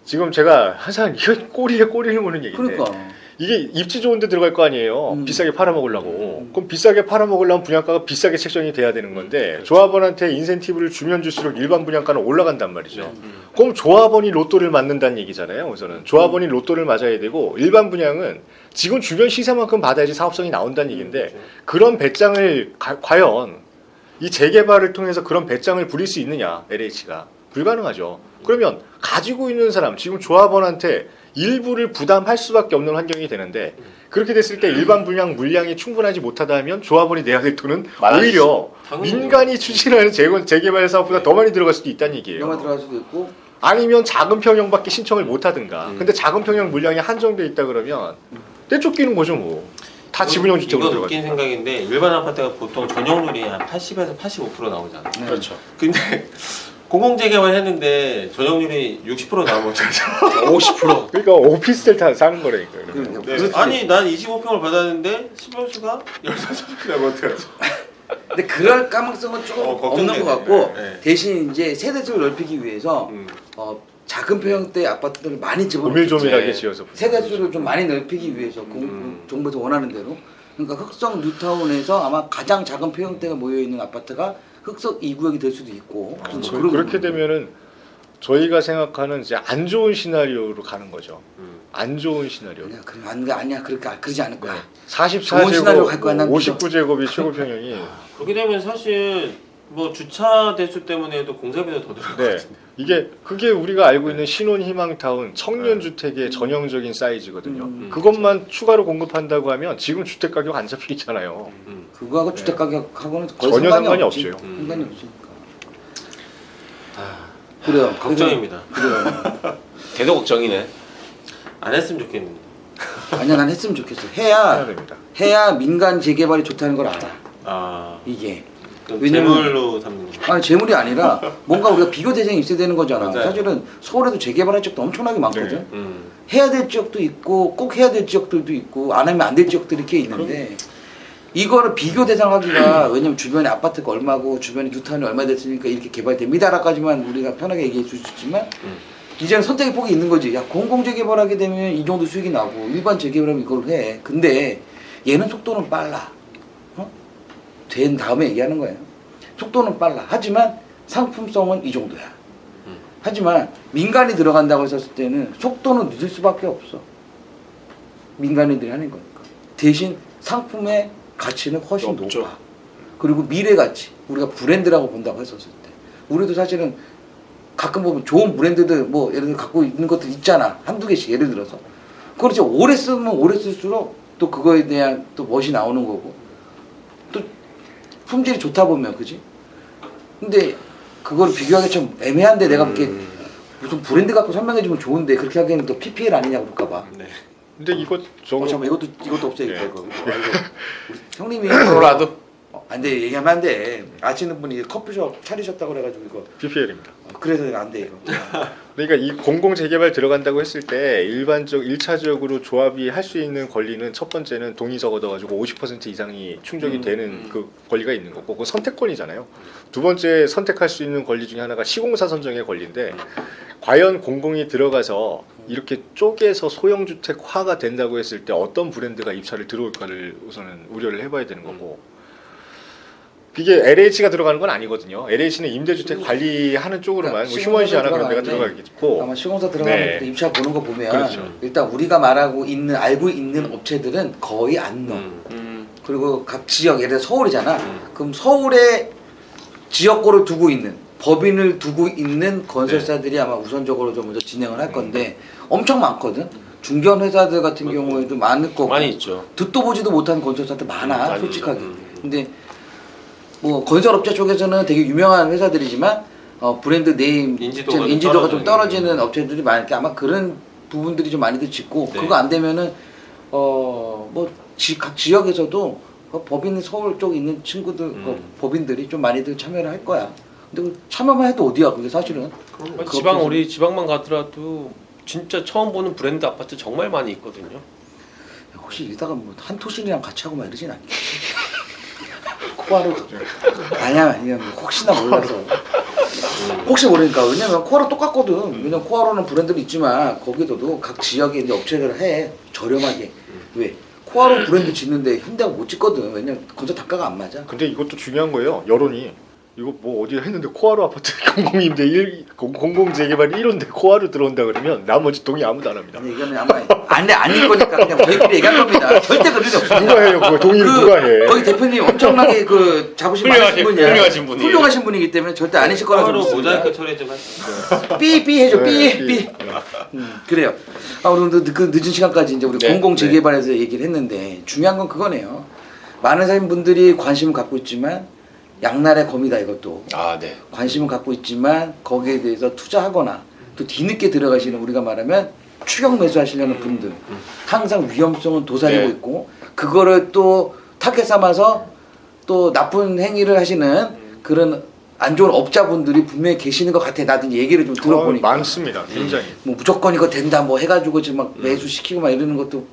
지금 제가 항상 이거 꼬리에 꼬리를 무는 얘기인데 그러니까. 이게 입지 좋은 데 들어갈 거 아니에요. 비싸게 팔아먹으려고. 그럼 비싸게 팔아먹으려면 분양가가 비싸게 책정이 돼야 되는 건데 조합원한테 인센티브를 주면 줄수록 일반 분양가는 올라간단 말이죠. 그럼 조합원이 로또를 맞는다는 얘기잖아요. 우선은 조합원이 로또를 맞아야 되고 일반 분양은 지금 주변 시세만큼 받아야지 사업성이 나온다는 얘기인데 그런 배짱을 과연 이 재개발을 통해서 그런 배짱을 부릴 수 있느냐 LH가 불가능하죠. 그러면 가지고 있는 사람 지금 조합원한테 일부를 부담할 수밖에 없는 환경이 되는데 그렇게 됐을 때 일반 분양 물량이 충분하지 못하다 하면 조합원이 내야 될 돈은 오히려 당연히. 민간이 추진하는 재개발 사업보다 더 많이 들어갈 수도 있다는 얘기예요. 영화 들어갈 수도 있고. 아니면 작은 평형밖에 신청을 못 하든가. 근데 작은 평형 물량이 한정돼 있다 그러면 떼쫓기는 거죠 뭐. 다 지분형 주택으로 이거 웃긴 들어가죠. 생각인데 일반 아파트가 보통 전용률이 한 80에서 85% 나오잖아. 네. 그렇죠. 근데 공공재개발 했는데 전용률이 60% 나오면 어떡하죠? 50%. 그러니까 오피스텔 다 사는 거라니까. 그러면. 그러니까 네. 그렇지. 아니 난 25평을 받았는데 실명수가 15평이 나면 어떡하죠? 근데 그럴 가능성은 조금 걱정되네. 없는 것 같고 네. 대신 이제 세대수를 넓히기 위해서 작은 평형대 아파트들을 많이 집어넣겠지. 오밀조밀하게 네. 지어서. 세대수를 좀 많이 넓히기 위해서 정부에서 원하는 대로. 그러니까 흑성 뉴타운에서 아마 가장 작은 평형대가 모여 있는 아파트가 흑석 2구역이 될 수도 있고. 그렇죠. 그런 그렇게 거죠. 되면은 저희가 생각하는 이제 안 좋은 시나리오로 가는 거죠. 안 좋은 시나리오. 아니야, 아니야, 그러지 않을 거야. 좋은 44제곱, 시나리오 갈 거야, 난 59제곱이 최고 평형이. 그렇게 되면 사실 뭐 주차 대수 때문에도 공사비도 더 들어갈 것 네. 같은데. 이게 그게 우리가 알고 있는 신혼 희망타운 청년 주택의 전형적인 사이즈거든요. 그것만 추가로 공급한다고 하면 지금 주택 가격 안 잡히잖아요. 그거하고 주택 가격하고는 거의 전혀 상관이 없지. 없어요. 상관이 없으니까. 아, 그래요. 걱정입니다. 그래요. 대도 걱정이네. 안 했으면 좋겠는데. 아니야, 난 했으면 좋겠어. 해야 됩니다. 해야 민간 재개발이 좋다는 걸 알아. 아, 이게. 그럼 왜냐면- 재물로 삼는 거. 아니 재물이 아니라 뭔가 우리가 비교 대상이 있어야 되는 거잖아. 맞아요. 사실은 서울에도 재개발할 지역도 엄청나게 많거든. 네. 해야 될 지역도 있고 꼭 해야 될 지역들도 있고 안 하면 안 될 지역들이 꽤 있는데 이거를 비교 대상하기가 왜냐면 주변에 아파트가 얼마고 주변에 뉴타운이 얼마 됐으니까 이렇게 개발됩니다라까지만 우리가 편하게 얘기해 줄 수 있지만 이제는 선택의 폭이 있는 거지. 야 공공 재개발하게 되면 이 정도 수익이 나고 일반 재개발하면 이걸 해. 근데 얘는 속도는 빨라. 된 다음에 얘기하는 거예요. 속도는 빨라. 하지만 상품성은 이 정도야. 하지만 민간이 들어간다고 했었을 때는 속도는 늦을 수밖에 없어. 민간인들이 하는 거니까. 대신 상품의 가치는 훨씬 높죠. 높아. 그리고 미래 가치. 우리가 브랜드라고 본다고 했었을 때. 우리도 사실은 가끔 보면 좋은 브랜드들 뭐 예를 들어 갖고 있는 것들 있잖아. 한두 개씩 예를 들어서. 그걸 이제 오래 쓰면 오래 쓸수록 또 그거에 대한 또 멋이 나오는 거고. 또 품질이 좋다 보면 그지? 근데 그걸 비교하기 좀 애매한데 내가 그렇게 무슨 브랜드 갖고 설명해주면 좋은데 그렇게 하기에는 또 PPL 아니냐고 그럴까봐. 네. 근데 이거 저거 잠깐만 이것도 없애야겠다 이거. 우리 형님이 프로라도 안 돼 얘기하면 안 돼. 아시는 분이 커피숍 차리셨다고 그래가지고 이거 PPL입니다. 그래서 안 돼 이거. 그러니까 이 공공 재개발 들어간다고 했을 때 일반적 1차적으로 조합이 할 수 있는 권리는 첫 번째는 동의서 얻어가지고 50% 이상이 충족이 되는 그 권리가 있는 거고 그건 선택권이잖아요. 두 번째 선택할 수 있는 권리 중에 하나가 시공사 선정의 권리인데 과연 공공이 들어가서 이렇게 쪼개서 소형주택화가 된다고 했을 때 어떤 브랜드가 입찰을 들어올까를 우선은 우려를 해봐야 되는 거고 이게 LH가 들어가는 건 아니거든요. LH는 임대주택 관리하는 쪽으로만 뭐 휴먼시 하나 그런 데가 들어가겠고 아마 시공사 들어가는 네. 것도 입찰 보는 거 보면 그렇죠. 일단 우리가 말하고 있는 알고 있는 업체들은 거의 안 넣어. 그리고 각 지역 예를 들어 서울이잖아. 그럼 서울에 지역구를 두고 있는 법인을 두고 있는 건설사들이 아마 우선적으로 좀 먼저 진행을 할 건데 엄청 많거든. 중견 회사들 같은 경우에도 많을 거고 많이 있죠. 듣도 보지도 못한 건설사들 많아 많이 솔직하게. 있죠. 근데 뭐 건설업체 쪽에서는 되게 유명한 회사들이지만 브랜드 네임 인지도가 좀 떨어지는 업체들이 많으니까 아마 그런 부분들이 좀 많이들 짓고 네. 그거 안 되면은 각 지역에서도 법인 서울 쪽 있는 친구들 법인들이 좀 많이들 참여를 할 거야. 근데 그 참여만 해도 어디야 그게 사실은. 지방 우리 지방만 가더라도 진짜 처음 보는 브랜드 아파트 정말 많이 있거든요. 혹시 이러다가 뭐 한토신이랑 같이 하고 막 이러진 않겠지? 코아로 아니야 그냥 혹시나 몰라서 혹시 모르니까 왜냐면 코아로 똑같거든. 왜냐면 코아로는 브랜드도 있지만 거기서도 각 지역에 이제 업체를 해 저렴하게. 왜? 코아로 브랜드 짓는데 현대가 못 짓거든. 왜냐면 건설 단가가 안 맞아. 근데 이것도 중요한 거예요. 여론이 이거 뭐 어디 했는데 코아로 아파트 공공임대 공공 재개발 1호인데 코아로 들어온다 그러면 나머지 동의 아무도 안 합니다. 아니 이거는 아마 아닐 거니까 그냥 저희끼리 얘기할 겁니다. 절대 그럴 일 없습니다. 누가 해요? 그거 동의를 누가 해? 거기 대표님 엄청나게 그 자부심 많으신 분이야. 훌륭하신 분이에요. 훌륭하신 분이기 때문에 절대 아니실 거라고 하루 믿습니다. 모자이크 처리 좀 하시죠. 삐삐 해줘 네, 삐. 그래요. 오늘도 그 늦은 시간까지 이제 우리 네, 공공 재개발에서 얘기를 했는데 중요한 건 그거네요. 많은 사람분들이 관심을 갖고 있지만 양날의 검이다 이것도. 아 네. 관심을 갖고 있지만 거기에 대해서 투자하거나 또 뒤늦게 들어가시는 우리가 말하면 추격 매수하시려는 분들 항상 위험성은 도사리고 네. 있고 그거를 또 타겟 삼아서 또 나쁜 행위를 하시는 그런 안 좋은 업자분들이 분명히 계시는 것 같아. 나도 얘기를 좀 들어보니까 많습니다. 굉장히. 뭐 무조건 이거 된다 뭐 해가지고 지금 막 매수시키고 막 이러는 것도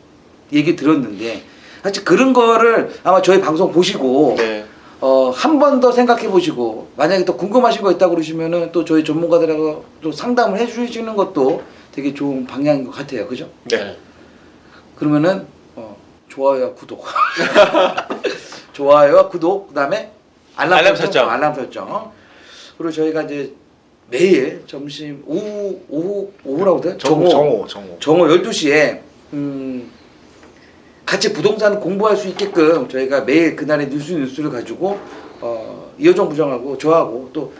얘기 들었는데 사실 그런 거를 아마 저희 방송 보시고 네. 한 번 더 생각해 보시고 만약에 또 궁금하신 거 있다고 그러시면은 또 저희 전문가들하고 또 상담을 해주시는 것도 되게 좋은 방향인 것 같아요. 그죠? 네. 그러면은 좋아요와 구독 좋아요와 구독 그다음에 알람 설정 알람 설정 그리고 저희가 이제 매일 점심 오후라고 돼요? 정오. 정오 12시에 같이 부동산 공부할 수 있게끔 저희가 매일 그날의 뉴스를 가지고 이호정 부장하고 저하고 또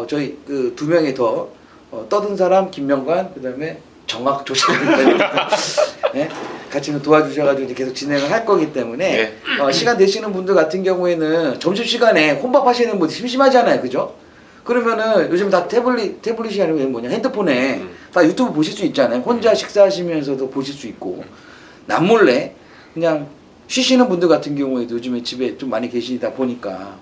저희 그 두 명이 더 떠든 사람 김명관 그다음에 정학 조사를 네? 같이 도와주셔가지고 이제 계속 진행을 할 거기 때문에 시간 되시는 분들 같은 경우에는 점심 시간에 혼밥 하시는 분들 심심하잖아요, 그죠? 그러면은 요즘 다 태블릿이 아니고 뭐냐 핸드폰에 다 유튜브 보실 수 있잖아요. 혼자 식사하시면서도 보실 수 있고 남몰래 그냥 쉬시는 분들 같은 경우에도 요즘에 집에 좀 많이 계시다 보니까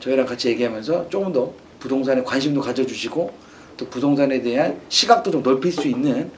저희랑 같이 얘기하면서 조금 더 부동산에 관심도 가져주시고 또 부동산에 대한 시각도 좀 넓힐 수 있는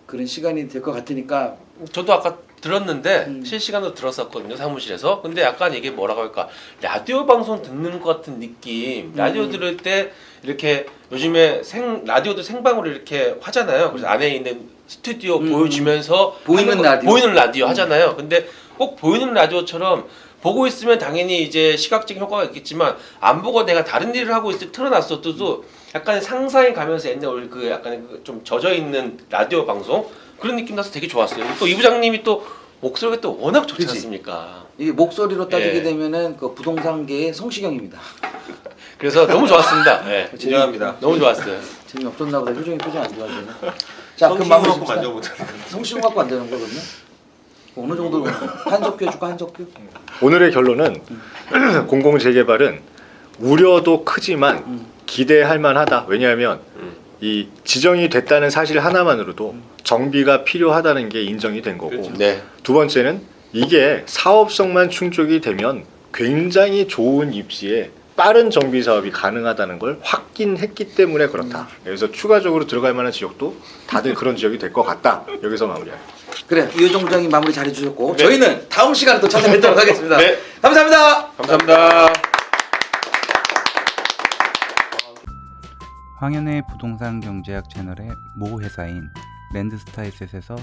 그런 시간이 될 것 같으니까 저도 아까 들었는데 실시간으로 들었었거든요 사무실에서. 근데 약간 이게 뭐라고 할까 라디오 방송 듣는 것 같은 느낌. 라디오 들을 때 이렇게 요즘에 라디오도 생방으로 이렇게 하잖아요. 그래서 안에 있는 스튜디오 보여주면서 보이는 라디오. 보이는 라디오 하잖아요. 근데 꼭 보이는 라디오처럼 보고 있으면 당연히 이제 시각적인 효과가 있겠지만 안 보고 내가 다른 일을 하고 있을 때 틀어놨어도 약간 상상이 가면서 옛날 우리 그 약간 좀 젖어 있는 라디오 방송 그런 느낌 나서 되게 좋았어요. 또 이 부장님이 또 목소리가 또 워낙 좋지 그치? 않습니까? 이게 목소리로 따지게 예. 되면은 그 부동산계의 성시경입니다. 그래서 너무 좋았습니다. 네. 인정합니다. 너무 좋았어요. 재미없었나 보다. 표정이 안 좋아지네. 자, 그럼 성심을 마무리 갖고 줍시다. 만져보자. 성심 갖고 안 되는 거거든요. 어느 정도로 한석규 해줄까 한석규? 오늘의 결론은 공공재개발은 우려도 크지만 기대할 만하다. 왜냐하면 이 지정이 됐다는 사실 하나만으로도 정비가 필요하다는 게 인정이 된 거고 그렇죠. 네. 두 번째는 이게 사업성만 충족이 되면 굉장히 좋은 입지에 빠른 정비 사업이 가능하다는 걸 확인했기 때문에 그렇다. 그래서 추가적으로 들어갈 만한 지역도 다들 그런 지역이 될 것 같다. 여기서 마무리합니다. 그래 이호정 부장님 마무리 잘해주셨고 네. 저희는 다음 시간에 또 찾아뵙도록 하겠습니다. 네. 감사합니다. 감사합니다. 황현의 부동산 경제학 채널의 모 회사인 랜드스타일셋에서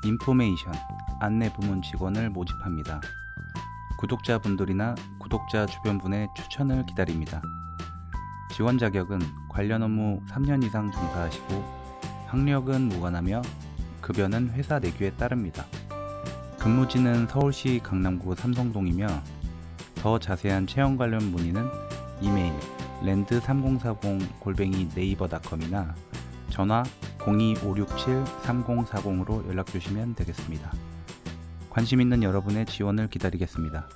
인포메이션 안내 부문 직원을 모집합니다. 구독자분들이나 구독자 주변분의 추천을 기다립니다. 지원 자격은 관련 업무 3년 이상 종사하시고 학력은 무관하며 급여는 회사 내규에 따릅니다. 근무지는 서울시 강남구 삼성동이며 더 자세한 채용 관련 문의는 이메일 랜드3040@naver.com이나 전화 02-567-3040으로 연락주시면 되겠습니다. 관심 있는 여러분의 지원을 기다리겠습니다.